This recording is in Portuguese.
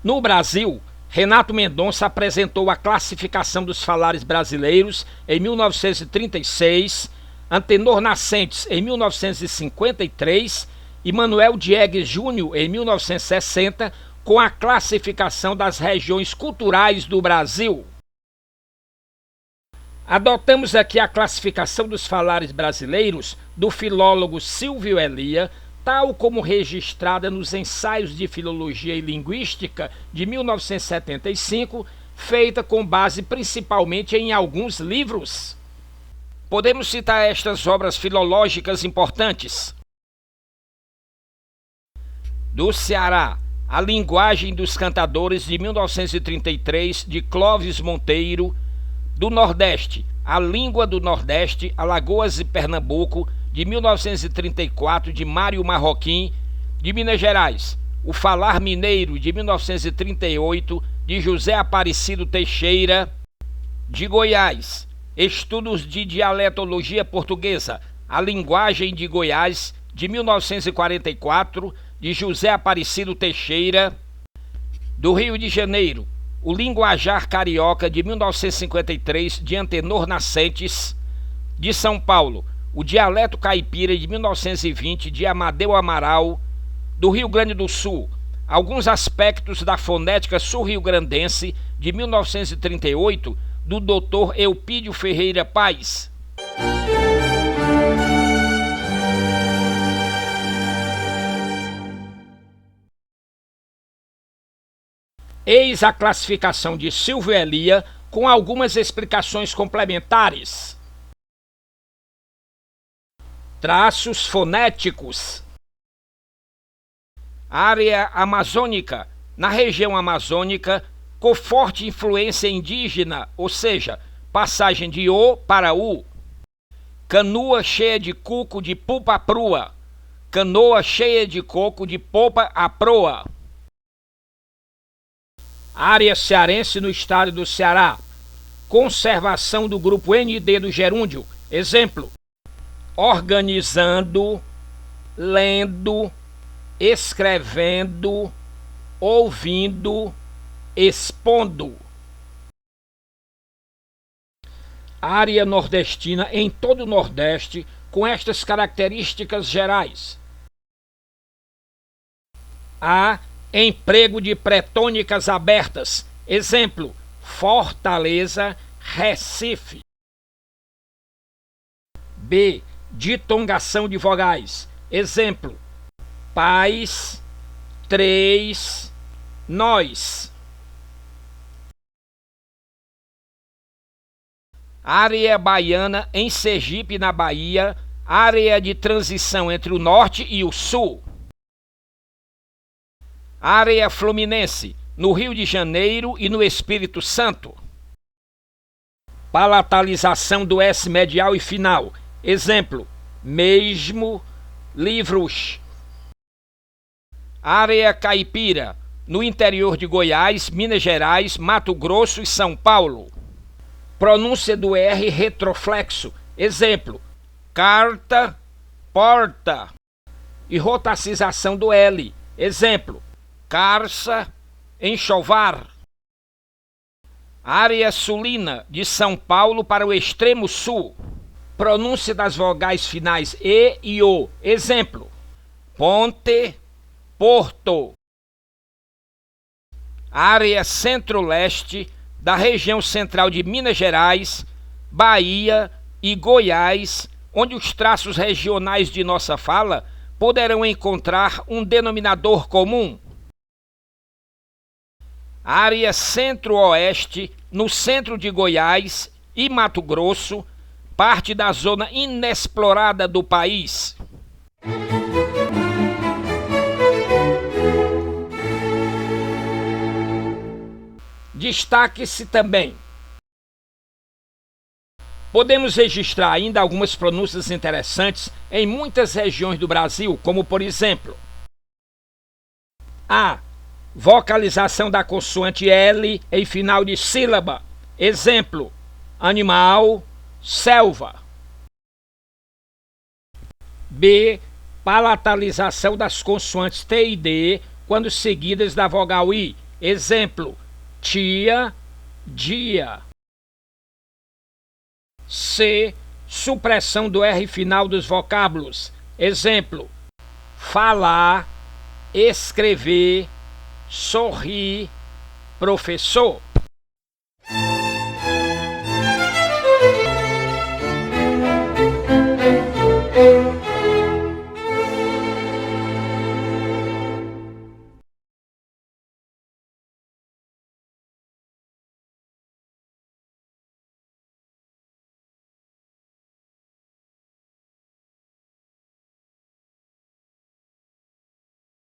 No Brasil, Renato Mendonça apresentou a classificação dos falares brasileiros em 1936, Antenor Nascentes em 1953 e Manuel Diegues Júnior em 1960, com a classificação das regiões culturais do Brasil. Adotamos aqui a classificação dos falares brasileiros do filólogo Silvio Elia, tal como registrada nos Ensaios de Filologia e Linguística de 1975, feita com base principalmente em alguns livros. Podemos citar estas obras filológicas importantes. Do Ceará, A Linguagem dos Cantadores, de 1933, de Clóvis Monteiro. Do Nordeste, A Língua do Nordeste, Alagoas e Pernambuco, de 1934, de Mário Marroquim. De Minas Gerais, O Falar Mineiro, de 1938, de José Aparecido Teixeira. De Goiás, Estudos de Dialetologia Portuguesa, A Linguagem de Goiás, de 1944, de José Aparecido Teixeira. Do Rio de Janeiro, O Linguajar Carioca, de 1953, de Antenor Nascentes. De São Paulo, O Dialeto Caipira, de 1920, de Amadeu Amaral. Do Rio Grande do Sul, Alguns Aspectos da Fonética Sul-Rio-Grandense, de 1938, do Dr. Eupídio Ferreira Paes. Eis a classificação de Silvio Elia, com algumas explicações complementares. Traços fonéticos. Área amazônica. Na região amazônica, com forte influência indígena, ou seja, passagem de O para U. Canoa cheia de cuco de pupa a prua. Canoa cheia de coco de popa a proa. Área cearense no estado do Ceará. Conservação do grupo ND do gerúndio. Exemplo: organizando, lendo, escrevendo, ouvindo, expondo. Área nordestina em todo o Nordeste, com estas características gerais: A. Emprego de pretônicas abertas. Exemplo: Fortaleza, Recife. B. Ditongação de vogais. Exemplo: paz, três, nós. Área baiana em Sergipe, na Bahia, área de transição entre o norte e o sul. Área fluminense, no Rio de Janeiro e no Espírito Santo. Palatalização do S medial e final. Exemplo: mesmo, livros. Área caipira, no interior de Goiás, Minas Gerais, Mato Grosso e São Paulo. Pronúncia do R retroflexo. Exemplo: carta, porta. E rotacização do L. Exemplo: carça, enxovar. Área sulina, de São Paulo para o extremo sul. Pronúncia das vogais finais E e O. Exemplo: ponte, porto. Área centro-leste, da região central de Minas Gerais, Bahia e Goiás, onde os traços regionais de nossa fala poderão encontrar um denominador comum. Área centro-oeste, no centro de Goiás e Mato Grosso, parte da zona inexplorada do país. Destaque-se também: podemos registrar ainda algumas pronúncias interessantes em muitas regiões do Brasil, como por exemplo: A. Vocalização da consoante L em final de sílaba. Exemplo: animal, selva. B. Palatalização das consoantes T e D quando seguidas da vogal I. Exemplo: tia, dia. C. Supressão do R final dos vocábulos. Exemplo: falar, escrever, sorrir, professor.